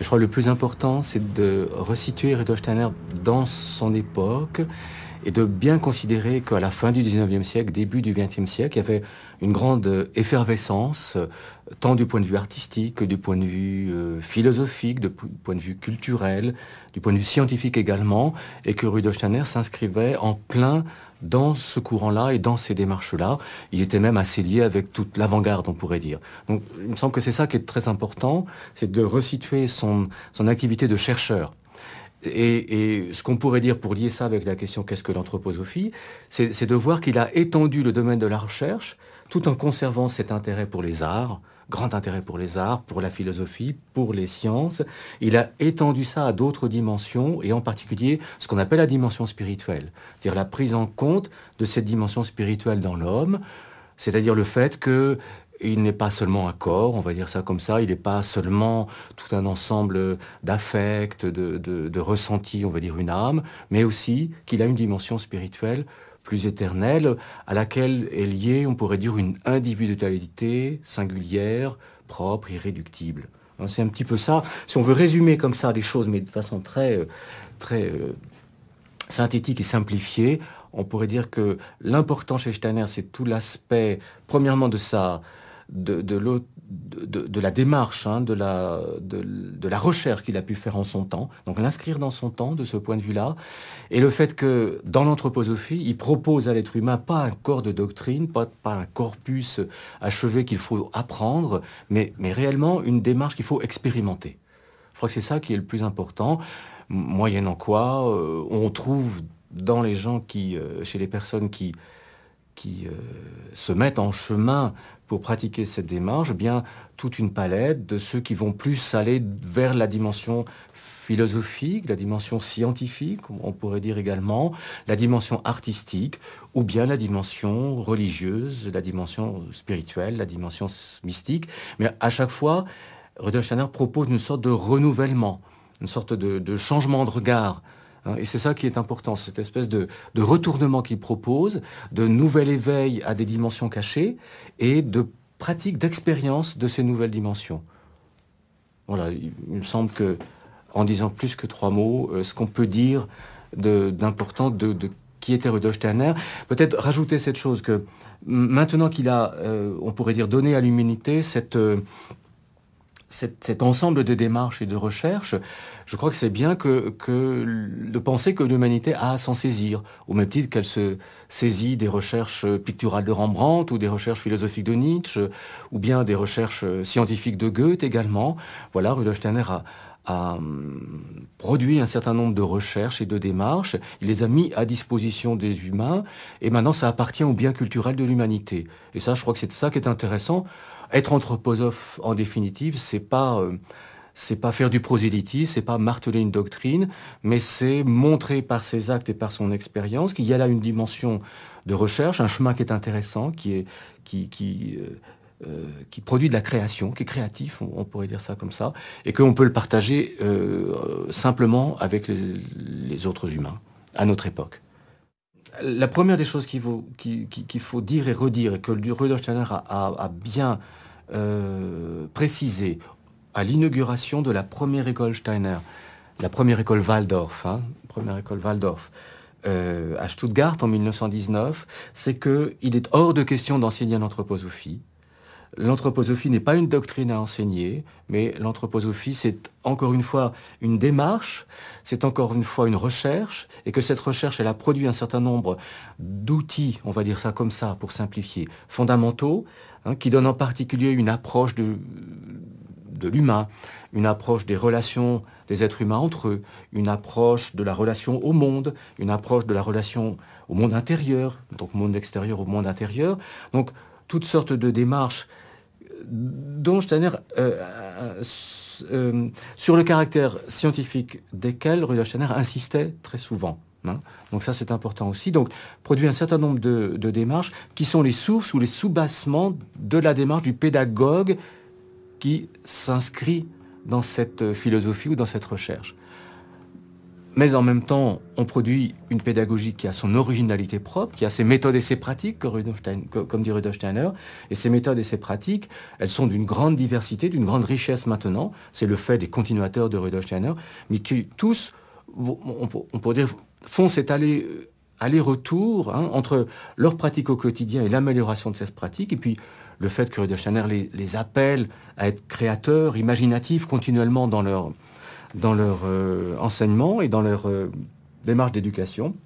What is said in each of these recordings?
Je crois que le plus important, c'est de resituer Rudolf Steiner dans son époque et de bien considérer qu'à la fin du 19e siècle, début du 20e siècle, il y avait une grande effervescence, tant du point de vue artistique que du point de vue philosophique, du point de vue culturel, du point de vue scientifique également, et que Rudolf Steiner s'inscrivait en plein dans ce courant-là et dans ces démarches-là. Il était même assez lié avec toute l'avant-garde, on pourrait dire. Donc, il me semble que c'est ça qui est très important, c'est de resituer son activité de chercheur. Et ce qu'on pourrait dire pour lier ça avec la question qu'est-ce que l'anthroposophie, c'est de voir qu'il a étendu le domaine de la recherche tout en conservant cet intérêt pour les arts, grand intérêt pour les arts, pour la philosophie, pour les sciences. Il a étendu ça à d'autres dimensions et en particulier ce qu'on appelle la dimension spirituelle, c'est-à-dire la prise en compte de cette dimension spirituelle dans l'homme, c'est-à-dire le fait que il n'est pas seulement un corps, on va dire ça comme ça, il n'est pas seulement tout un ensemble d'affects, de ressentis, on va dire une âme, mais aussi qu'il a une dimension spirituelle plus éternelle, à laquelle est liée, on pourrait dire, une individualité singulière, propre, irréductible. C'est un petit peu ça. Si on veut résumer comme ça les choses, mais de façon très synthétique et simplifiée, on pourrait dire que l'important chez Steiner, c'est tout l'aspect, premièrement, de la démarche, de la recherche qu'il a pu faire en son temps, donc l'inscrire dans son temps de ce point de vue-là, et le fait que dans l'anthroposophie, il propose à l'être humain pas un corps de doctrine, pas un corpus achevé qu'il faut apprendre, mais réellement une démarche qu'il faut expérimenter. Je crois que c'est ça qui est le plus important, moyennant quoi on trouve dans les gens chez les personnes qui se mettent en chemin pour pratiquer cette démarche, eh bien toute une palette de ceux qui vont plus aller vers la dimension philosophique, la dimension scientifique, on pourrait dire également, la dimension artistique, ou bien la dimension religieuse, la dimension spirituelle, la dimension mystique. Mais à chaque fois, Rudolf Steiner propose une sorte de renouvellement, une sorte de changement de regard. Et c'est ça qui est important, cette espèce de retournement qu'il propose, de nouvel éveil à des dimensions cachées et de pratique, d'expérience de ces nouvelles dimensions. Voilà, il me semble que, en disant plus que 3 mots, ce qu'on peut dire d'important de qui était Rudolf Steiner, peut-être rajouter cette chose que maintenant qu'il a, on pourrait dire, donné à l'humanité cet ensemble de démarches et de recherches, je crois que c'est bien de penser que l'humanité a à s'en saisir, au même titre qu'elle se saisit des recherches picturales de Rembrandt ou des recherches philosophiques de Nietzsche, ou bien des recherches scientifiques de Goethe également. Voilà, Rudolf Steiner a produit un certain nombre de recherches et de démarches, il les a mis à disposition des humains, et maintenant ça appartient au bien culturel de l'humanité. Et ça, je crois que c'est ça qui est intéressant. Être anthroposophe, en définitive, c'est pas faire du prosélytisme, c'est pas marteler une doctrine, mais c'est montrer par ses actes et par son expérience qu'il y a là une dimension de recherche, un chemin qui est intéressant, qui produit de la création, qui est créatif, on pourrait dire ça comme ça, et qu'on peut le partager simplement avec les autres humains à notre époque. La première des choses qu'il faut dire et redire, et que Rudolf Steiner a bien précisé à l'inauguration de la première école Steiner, la première école Waldorf, à Stuttgart en 1919, c'est qu'il est hors de question d'enseigner l'anthroposophie. L'anthroposophie n'est pas une doctrine à enseigner, mais l'anthroposophie, c'est encore une fois une démarche, c'est encore une fois une recherche, et que cette recherche, elle a produit un certain nombre d'outils, on va dire ça comme ça, pour simplifier, fondamentaux, qui donnent en particulier une approche de l'humain, une approche des relations des êtres humains entre eux, une approche de la relation au monde, une approche de la relation au monde intérieur, donc monde extérieur au monde intérieur. Donc, toutes sortes de démarches dont Steiner, sur le caractère scientifique desquelles Rudolf Steiner insistait très souvent. Donc ça, c'est important aussi. Donc, produit un certain nombre de démarches qui sont les sources ou les soubassements de la démarche du pédagogue qui s'inscrit dans cette philosophie ou dans cette recherche. mais en même temps, on produit une pédagogie qui a son originalité propre, qui a ses méthodes et ses pratiques, comme dit Rudolf Steiner. Et ces méthodes et ces pratiques, elles sont d'une grande diversité, d'une grande richesse maintenant. C'est le fait des continuateurs de Rudolf Steiner, mais qui tous, on pourrait dire, font cet aller-retour entre leur pratique au quotidien et l'amélioration de cette pratique, et puis le fait que Rudolf Steiner les appelle à être créateurs, imaginatifs continuellement dans leur enseignement et dans leur démarche d'éducation.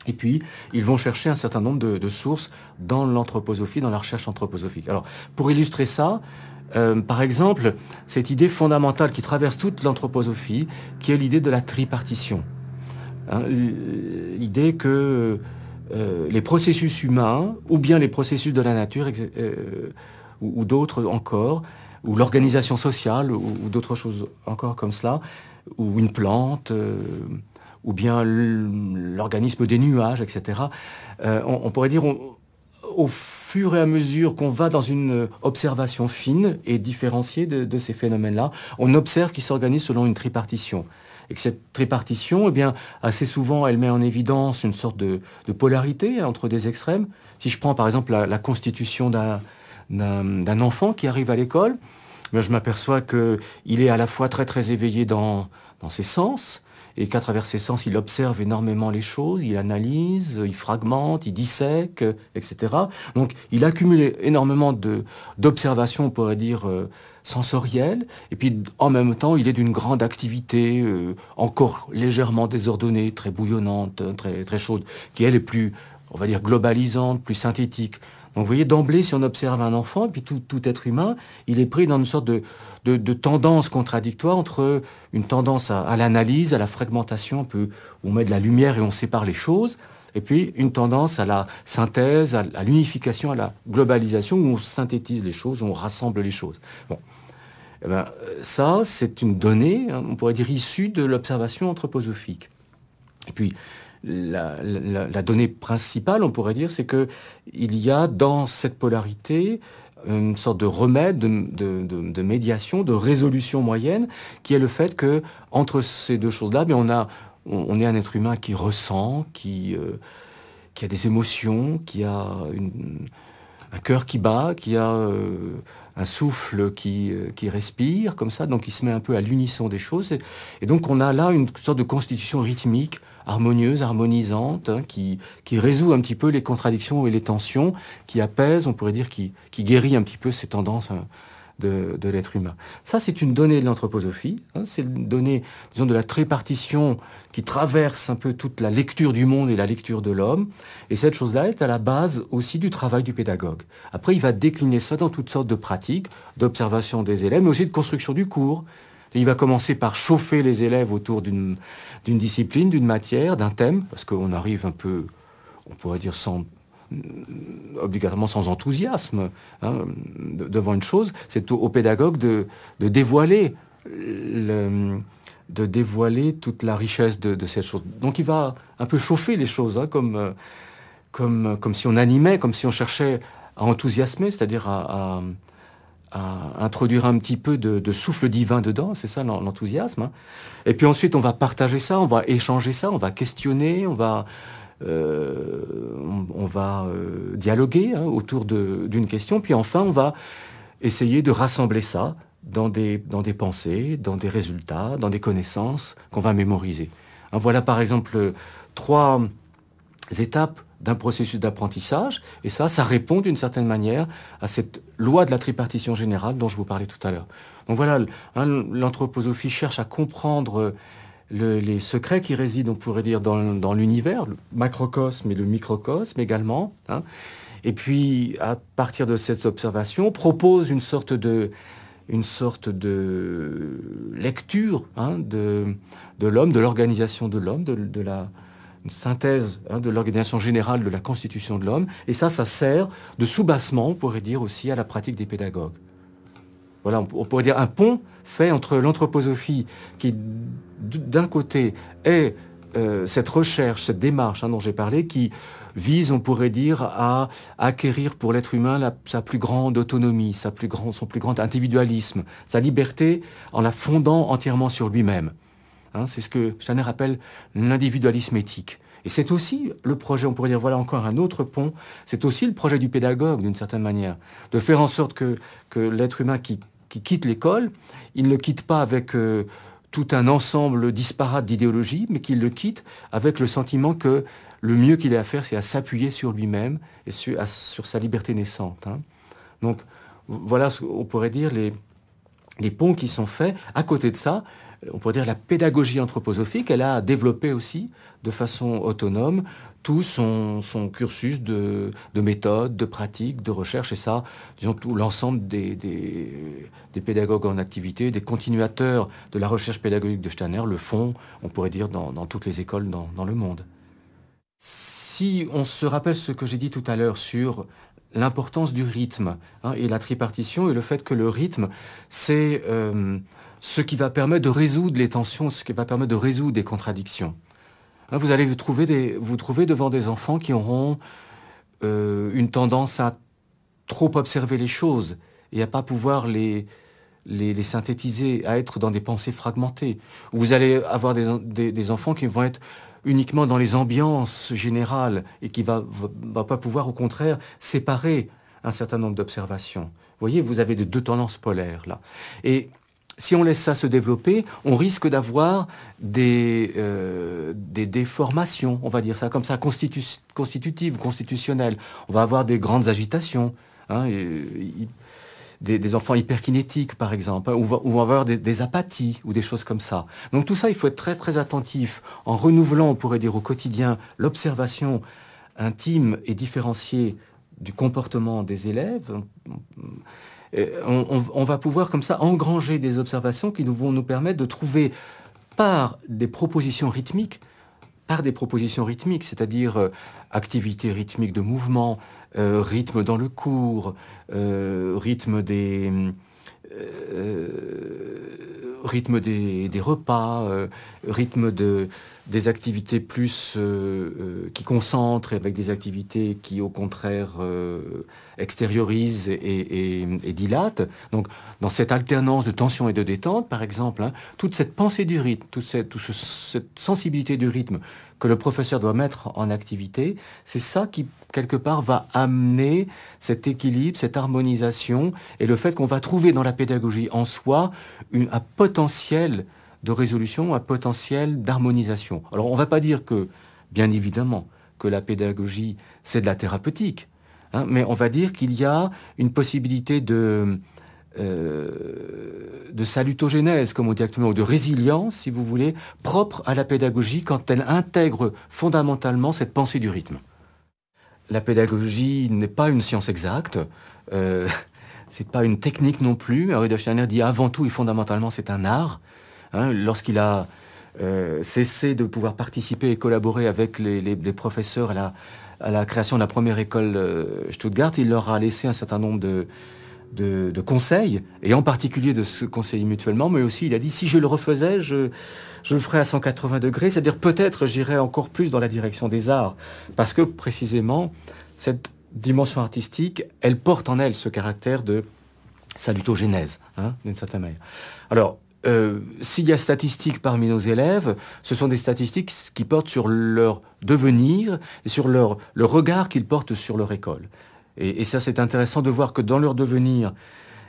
Et puis, ils vont chercher un certain nombre de sources dans l'anthroposophie, dans la recherche anthroposophique. Alors, pour illustrer ça, par exemple, cette idée fondamentale qui traverse toute l'anthroposophie, qui est l'idée de la tripartition. Hein, l'idée que les processus humains, ou bien les processus de la nature, ou d'autres encore, ou l'organisation sociale, ou d'autres choses encore comme cela, ou une plante, ou bien l'organisme des nuages, etc. On pourrait dire, au fur et à mesure qu'on va dans une observation fine et différenciée de ces phénomènes-là, on observe qu'ils s'organisent selon une tripartition. Et que cette tripartition, eh bien, assez souvent, elle met en évidence une sorte de polarité entre des extrêmes. Si je prends par exemple la constitution d'un enfant qui arrive à l'école, je m'aperçois qu'il est à la fois très très éveillé dans ses sens, et qu'à travers ses sens, il observe énormément les choses, il analyse, il fragmente, il dissèque, etc. Donc il accumule énormément d'observations, on pourrait dire, sensorielles, et puis en même temps, il est d'une grande activité, encore légèrement désordonnée, très bouillonnante, très, très chaude, qui elle est plus, on va dire, globalisante, plus synthétique. Donc vous voyez, d'emblée, si on observe un enfant, et puis tout être humain, il est pris dans une sorte de tendance contradictoire entre une tendance à l'analyse, à la fragmentation, un peu, où on met de la lumière et on sépare les choses, et puis une tendance à la synthèse, à l'unification, à la globalisation, où on synthétise les choses, où on rassemble les choses. Bon. Eh ben, ça, c'est une donnée, hein, on pourrait dire, issue de l'observation anthroposophique. Et puis, la donnée principale, on pourrait dire, c'est qu'il y a dans cette polarité une sorte de remède, de médiation, de résolution moyenne, qui est le fait que entre ces deux choses-là, on est un être humain qui ressent, qui a des émotions, qui a un cœur qui bat, qui a un souffle qui respire, comme ça, donc il se met un peu à l'unisson des choses. Et donc on a là une sorte de constitution rythmique, harmonieuse, harmonisante, hein, qui résout un petit peu les contradictions et les tensions, qui apaise, on pourrait dire, qui guérit un petit peu ces tendances, hein, de l'être humain. Ça, c'est une donnée de l'anthroposophie, hein, c'est une donnée, disons, de la tripartition qui traverse un peu toute la lecture du monde et la lecture de l'homme, et cette chose-là est à la base aussi du travail du pédagogue. Après, il va décliner ça dans toutes sortes de pratiques, d'observation des élèves, mais aussi de construction du cours. Il va commencer par chauffer les élèves autour d'une discipline, d'une matière, d'un thème, parce qu'on arrive un peu, on pourrait dire, obligatoirement sans enthousiasme, hein, devant une chose. C'est au pédagogue de dévoiler toute la richesse de cette chose. Donc il va un peu chauffer les choses, hein, comme si on animait, comme si on cherchait à enthousiasmer, c'est-à-dire à introduire un petit peu de souffle divin dedans, c'est ça l'enthousiasme. Hein. Et puis ensuite, on va partager ça, on va échanger ça, on va questionner, on va dialoguer, hein, autour d'une question. Puis enfin, on va essayer de rassembler ça dans des pensées, dans des résultats, dans des connaissances qu'on va mémoriser. Hein, voilà par exemple 3 étapes d'un processus d'apprentissage, et ça répond d'une certaine manière à cette loi de la tripartition générale dont je vous parlais tout à l'heure. Donc voilà, hein, l'anthroposophie cherche à comprendre les secrets qui résident, on pourrait dire, dans l'univers, le macrocosme et le microcosme également, hein. Et puis, à partir de cette observation, propose une sorte de lecture, hein, de l'homme, de l'organisation de l'homme, une synthèse, hein, de l'organisation générale de la constitution de l'homme, et ça sert de soubassement, on pourrait dire aussi, à la pratique des pédagogues. Voilà, on pourrait dire un pont fait entre l'anthroposophie, qui d'un côté est cette recherche, cette démarche, hein, dont j'ai parlé, qui vise, on pourrait dire, à acquérir pour l'être humain sa plus grande autonomie, son plus grand individualisme, sa liberté, en la fondant entièrement sur lui-même. hein. C'est ce que Steiner appelle l'individualisme éthique. Et c'est aussi le projet, on pourrait dire, voilà encore un autre pont, c'est aussi le projet du pédagogue, d'une certaine manière, de faire en sorte que l'être humain qui quitte l'école, il ne le quitte pas avec tout un ensemble disparate d'idéologies, mais qu'il le quitte avec le sentiment que le mieux qu'il ait à faire, c'est à s'appuyer sur lui-même et sur sa liberté naissante, hein. Donc voilà, on pourrait dire, les ponts qui sont faits. À côté de ça, on pourrait dire la pédagogie anthroposophique, elle a développé aussi de façon autonome tout son cursus de méthodes, de pratiques, de recherche, et ça, disons, tout l'ensemble des pédagogues en activité, des continuateurs de la recherche pédagogique de Steiner le font, on pourrait dire, dans toutes les écoles dans le monde. Si on se rappelle ce que j'ai dit tout à l'heure sur l'importance du rythme, hein, et la tripartition, et le fait que le rythme, c'est ce qui va permettre de résoudre les tensions, ce qui va permettre de résoudre des contradictions. Là, vous allez vous trouver devant des enfants qui auront une tendance à trop observer les choses et à pas pouvoir les synthétiser, à être dans des pensées fragmentées. Vous allez avoir des enfants qui vont être uniquement dans les ambiances générales et qui va pas pouvoir, au contraire, séparer un certain nombre d'observations. Vous voyez, vous avez deux tendances polaires, là. Et si on laisse ça se développer, on risque d'avoir des déformations, on va dire ça comme ça, constitutives, constitutionnelles. On va avoir des grandes agitations, hein, des enfants hyperkinétiques, par exemple, hein, ou on va avoir des apathies ou des choses comme ça. Donc tout ça, il faut être très très attentif en renouvelant, on pourrait dire au quotidien, l'observation intime et différenciée du comportement des élèves. On va pouvoir comme ça engranger des observations qui vont nous permettre de trouver par des propositions rythmiques, c'est-à-dire activité rythmique de mouvement, rythme dans le cours, rythme des repas, rythme des activités plus qui concentrent, avec des activités qui au contraire extériorisent et dilatent. Donc dans cette alternance de tension et de détente, par exemple, hein, toute cette pensée du rythme, cette sensibilité du rythme que le professeur doit mettre en activité, c'est ça qui, quelque part, va amener cet équilibre, cette harmonisation, et le fait qu'on va trouver dans la pédagogie en soi un potentiel de résolution, un potentiel d'harmonisation. Alors on ne va pas dire que, bien évidemment, que la pédagogie, c'est de la thérapeutique, hein, mais on va dire qu'il y a une possibilité de salutogénèse, comme on dit actuellement, ou de résilience, si vous voulez, propre à la pédagogie quand elle intègre fondamentalement cette pensée du rythme. La pédagogie n'est pas une science exacte, c'est pas une technique non plus. Rudolf Steiner dit avant tout et fondamentalement c'est un art. Hein, lorsqu'il a cessé de pouvoir participer et collaborer avec les professeurs à la création de la première école Stuttgart, il leur a laissé un certain nombre de conseils, et en particulier de se conseiller mutuellement, mais aussi il a dit si je le refaisais, je le ferais à 180 degrés, c'est-à-dire peut-être j'irais encore plus dans la direction des arts, parce que précisément cette dimension artistique, elle porte en elle ce caractère de salutogénèse, hein, d'une certaine manière. Alors, s'il y a statistiques parmi nos élèves, ce sont des statistiques qui portent sur leur devenir et sur le regard qu'ils portent sur leur école. Et ça, c'est intéressant de voir que dans leur devenir,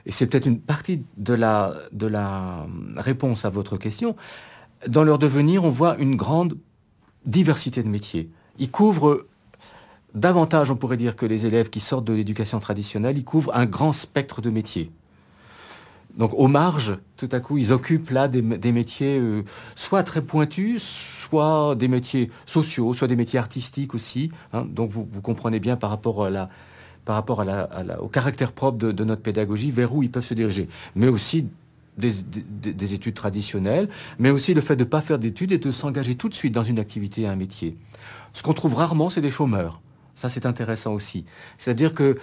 et c'est peut-être une partie de la réponse à votre question, dans leur devenir, on voit une grande diversité de métiers. Ils couvrent davantage, on pourrait dire, que les élèves qui sortent de l'éducation traditionnelle, ils couvrent un grand spectre de métiers. Donc, aux marges, tout à coup, ils occupent là des métiers soit très pointus, soit des métiers sociaux, soit des métiers artistiques aussi, hein. Donc, vous comprenez bien par rapport au caractère propre de notre pédagogie, vers où ils peuvent se diriger. Mais aussi des études traditionnelles, mais aussi le fait de ne pas faire d'études et de s'engager tout de suite dans une activité, un métier. Ce qu'on trouve rarement, c'est des chômeurs. Ça, c'est intéressant aussi. C'est-à-dire que,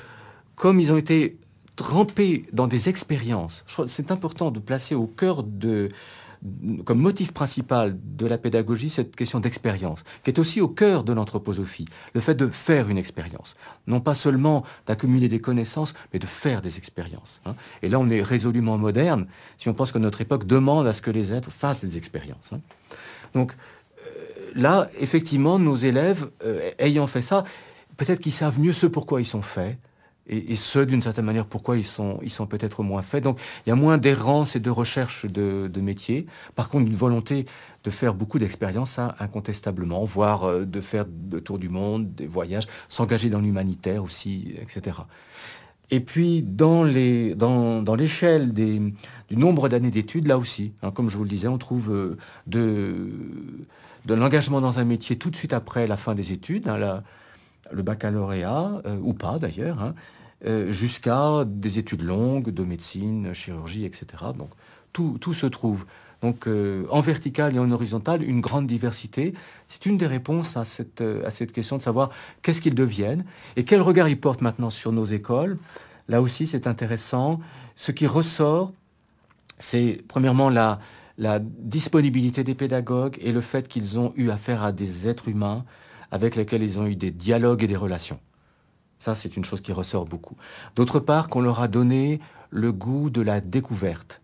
comme ils ont été trempés dans des expériences, c'est important de placer au cœur de comme motif principal de la pédagogie cette question d'expérience, qui est aussi au cœur de l'anthroposophie, le fait de faire une expérience. Non pas seulement d'accumuler des connaissances, mais de faire des expériences. Et là, on est résolument moderne si on pense que notre époque demande à ce que les êtres fassent des expériences. Donc là, effectivement, nos élèves, ayant fait ça, peut-être qu'ils savent mieux ce pourquoi ils sont faits, et ce, d'une certaine manière, pourquoi ils sont peut-être moins faits. Donc, il y a moins d'errance et de recherche de métiers. Par contre, une volonté de faire beaucoup d'expériences, ça, incontestablement, voire de faire le tour du monde, des voyages, s'engager dans l'humanitaire aussi, etc. Et puis, dans l'échelle du nombre d'années d'études, là aussi, comme je vous le disais, on trouve de l'engagement dans un métier tout de suite après la fin des études, le baccalauréat, ou pas d'ailleurs, jusqu'à des études longues de médecine, chirurgie, etc. Donc tout se trouve. Donc en vertical et en horizontal, une grande diversité. C'est une des réponses à cette question de savoir qu'est-ce qu'ils deviennent et quel regard ils portent maintenant sur nos écoles. Là aussi, c'est intéressant. Ce qui ressort, c'est premièrement la disponibilité des pédagogues et le fait qu'ils ont eu affaire à des êtres humains avec lesquels ils ont eu des dialogues et des relations. Ça, c'est une chose qui ressort beaucoup. D'autre part, qu'on leur a donné le goût de la découverte,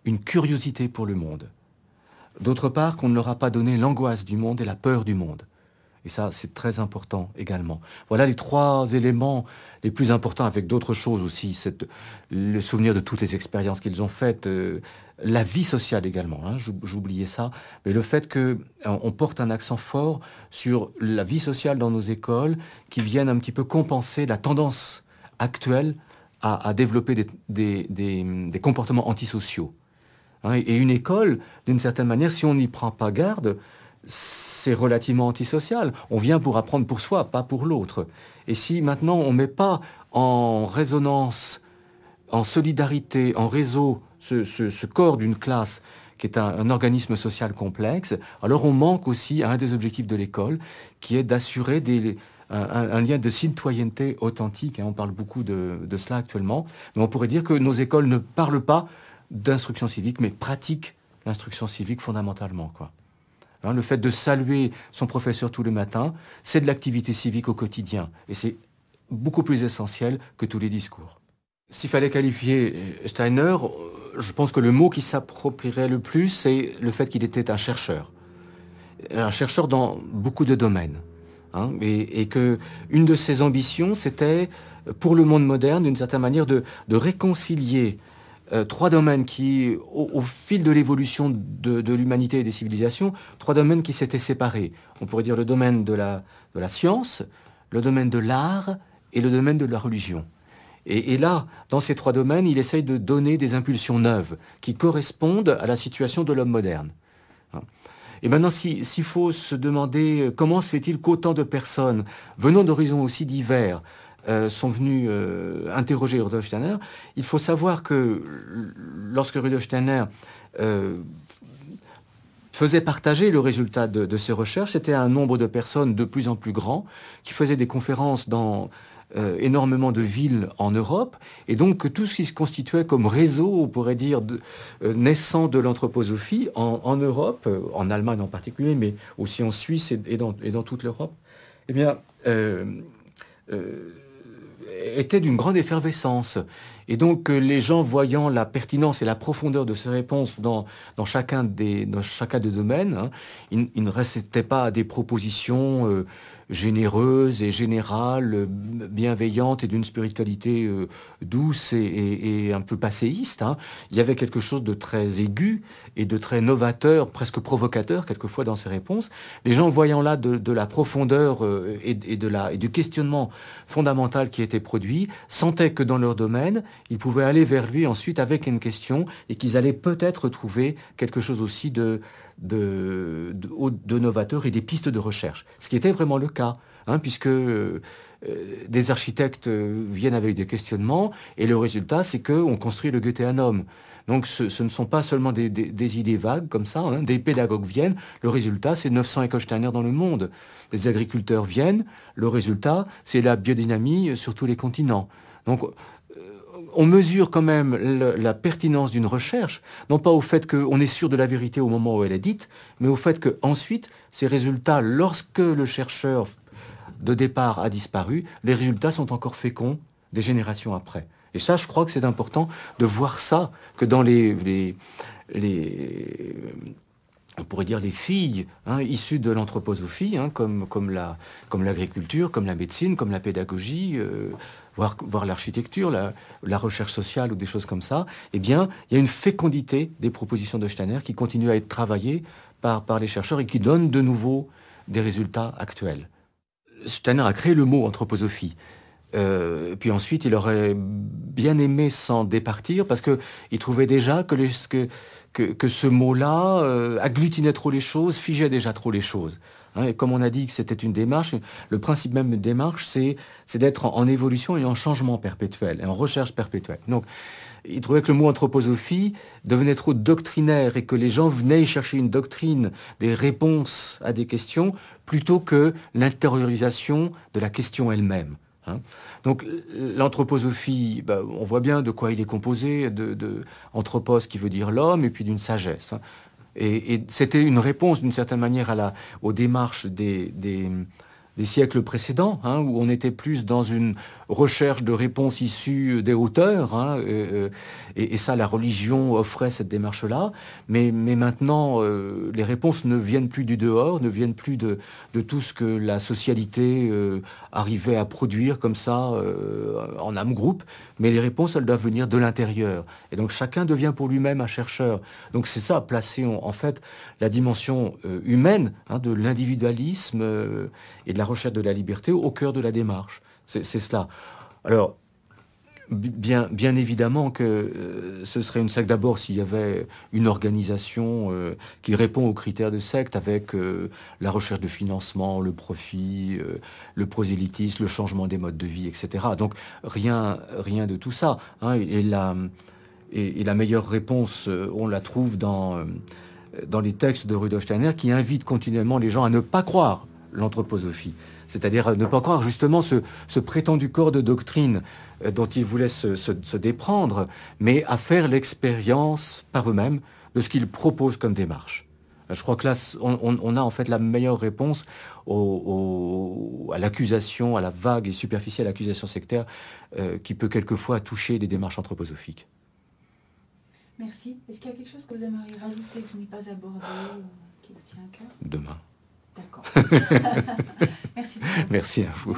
une curiosité pour le monde. D'autre part, qu'on ne leur a pas donné l'angoisse du monde et la peur du monde. Et ça, c'est très important également. Voilà les trois éléments les plus importants, avec d'autres choses aussi. Le souvenir de toutes les expériences qu'ils ont faites, la vie sociale également, j'oubliais ça. Mais le fait qu'on porte un accent fort sur la vie sociale dans nos écoles, qui viennent un petit peu compenser la tendance actuelle à développer des comportements antisociaux. Et une école, d'une certaine manière, si on n'y prend pas garde, c'est relativement antisocial. On vient pour apprendre pour soi, pas pour l'autre. Et si maintenant on ne met pas en résonance, en solidarité, en réseau, ce corps d'une classe qui est un organisme social complexe, alors on manque aussi à un des objectifs de l'école, qui est d'assurer un lien de citoyenneté authentique. On parle beaucoup de cela actuellement. Mais on pourrait dire que nos écoles ne parlent pas d'instruction civique, mais pratiquent l'instruction civique fondamentalement, quoi. Le fait de saluer son professeur tous les matins, c'est de l'activité civique au quotidien. Et c'est beaucoup plus essentiel que tous les discours. S'il fallait qualifier Steiner, je pense que le mot qui s'approprierait le plus, c'est le fait qu'il était un chercheur. Un chercheur dans beaucoup de domaines. Et qu'une de ses ambitions, c'était, pour le monde moderne, d'une certaine manière, de réconcilier trois domaines qui, au fil de l'évolution de l'humanité et des civilisations, trois domaines qui s'étaient séparés. On pourrait dire le domaine de la science, le domaine de l'art et le domaine de la religion. Et là, dans ces trois domaines, il essaye de donner des impulsions neuves qui correspondent à la situation de l'homme moderne. Et maintenant, s'il faut se demander comment se fait-il qu'autant de personnes venant d'horizons aussi divers sont venus interroger Rudolf Steiner, il faut savoir que lorsque Rudolf Steiner faisait partager le résultat de ses recherches, c'était un nombre de personnes de plus en plus grand qui faisaient des conférences dans énormément de villes en Europe, et donc tout ce qui se constituait comme réseau, on pourrait dire, naissant de l'anthroposophie en Europe, en Allemagne en particulier, mais aussi en Suisse et dans toute l'Europe, eh bien, était d'une grande effervescence. Et donc les gens, voyant la pertinence et la profondeur de ces réponses dans chacun des domaines, ils ne restaient pas à des propositions généreuse et générale, bienveillante et d'une spiritualité douce et un peu passéiste. Il y avait quelque chose de très aigu et de très novateur, presque provocateur quelquefois dans ces réponses. Les gens, voyant là de la profondeur et du questionnement fondamental qui était produit, sentaient que dans leur domaine, ils pouvaient aller vers lui ensuite avec une question et qu'ils allaient peut-être trouver quelque chose aussi de novateurs et des pistes de recherche. Ce qui était vraiment le cas, puisque des architectes viennent avec des questionnements, et le résultat, c'est qu'on construit le Goetheanum. Donc ce ne sont pas seulement des idées vagues comme ça, des pédagogues viennent, le résultat, c'est 900 écoles Steiner dans le monde. Des agriculteurs viennent, le résultat, c'est la biodynamie sur tous les continents. Donc on mesure quand même la pertinence d'une recherche, non pas au fait qu'on est sûr de la vérité au moment où elle est dite, mais au fait qu'ensuite, ces résultats, lorsque le chercheur de départ a disparu, les résultats sont encore féconds des générations après. Et ça, je crois que c'est important de voir ça, que dans on pourrait dire les filles issues de l'anthroposophie, comme l'agriculture, comme la médecine, comme la pédagogie, voire l'architecture, la recherche sociale ou des choses comme ça, eh bien, il y a une fécondité des propositions de Steiner qui continue à être travaillées par les chercheurs et qui donnent de nouveau des résultats actuels. Steiner a créé le mot anthroposophie. Puis ensuite, il aurait bien aimé s'en départir parce qu'il trouvait déjà que ce mot-là agglutinait trop les choses, figeait déjà trop les choses. Et comme on a dit que c'était une démarche, le principe même d'une démarche, c'est d'être en évolution et en changement perpétuel, et en recherche perpétuelle. Donc, il trouvait que le mot anthroposophie devenait trop doctrinaire et que les gens venaient y chercher une doctrine, des réponses à des questions, plutôt que l'intériorisation de la question elle-même. Donc l'anthroposophie, on voit bien de quoi il est composé, de anthropos qui veut dire l'homme, et puis d'une sagesse. Et c'était une réponse d'une certaine manière aux démarches des siècles précédents, où on était plus dans une recherche de réponses issues des auteurs, et ça, la religion offrait cette démarche-là, mais maintenant, les réponses ne viennent plus du dehors, ne viennent plus de tout ce que la socialité arrivait à produire comme ça, en âme groupe, mais les réponses, elles doivent venir de l'intérieur. Et donc chacun devient pour lui-même un chercheur. Donc c'est ça, placer en fait la dimension humaine de l'individualisme et de la recherche de la liberté au cœur de la démarche. C'est cela. Alors, bien évidemment que ce serait une secte d'abord s'il y avait une organisation qui répond aux critères de secte avec la recherche de financement, le profit, le prosélytisme, le changement des modes de vie, etc. Donc rien de tout ça. Et la meilleure réponse, on la trouve dans les textes de Rudolf Steiner qui invitent continuellement les gens à ne pas croire l'anthroposophie. C'est-à-dire ne pas croire justement ce prétendu corps de doctrine dont ils voulaient se déprendre, mais à faire l'expérience par eux-mêmes de ce qu'ils proposent comme démarche. Je crois que là, on a en fait la meilleure réponse à l'accusation, à la vague et superficielle accusation sectaire qui peut quelquefois toucher des démarches anthroposophiques. Merci. Est-ce qu'il y a quelque chose que vous aimeriez rajouter qui n'est pas abordé, qui vous tient à cœur ? Demain. D'accord. Merci beaucoup. Merci à vous.